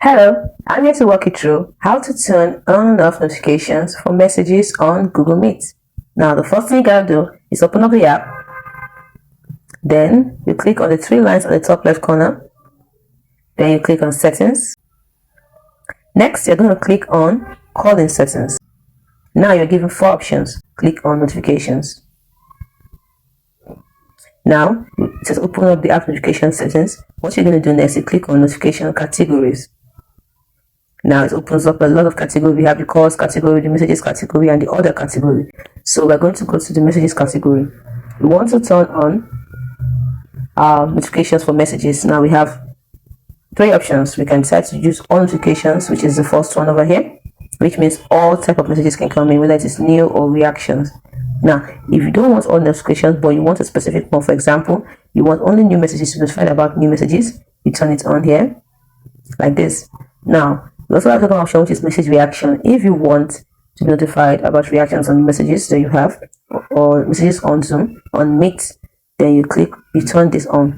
Hello, I'm here to walk you through how to turn on and off notifications for messages on Google Meet. Now, the first thing you gotta do is open up the app. Then you click on the three lines on the top left corner. Then you click on Settings. Next, you're going to click on Calling Settings. Now you're given four options. Click on Notifications. Now, it says open up the app notification settings. What you're going to do next is click on Notification Categories. Now it opens up a lot of categories. We have the calls category, the messages category, and the other category. So we're going to go to the messages category. We want to turn on our notifications for messages. Now we have three options. We can decide to use all notifications, which is the first one over here, which means all type of messages can come in, whether it is new or reactions. Now, if you don't want all notifications, but you want a specific one, for example, you want only new messages to be notified about new messages, you turn it on here, like this. Now, we also have the second option, which is message reaction. If you want to be notified about reactions on messages that you have, or messages on Zoom, on Meet, then you turn this on.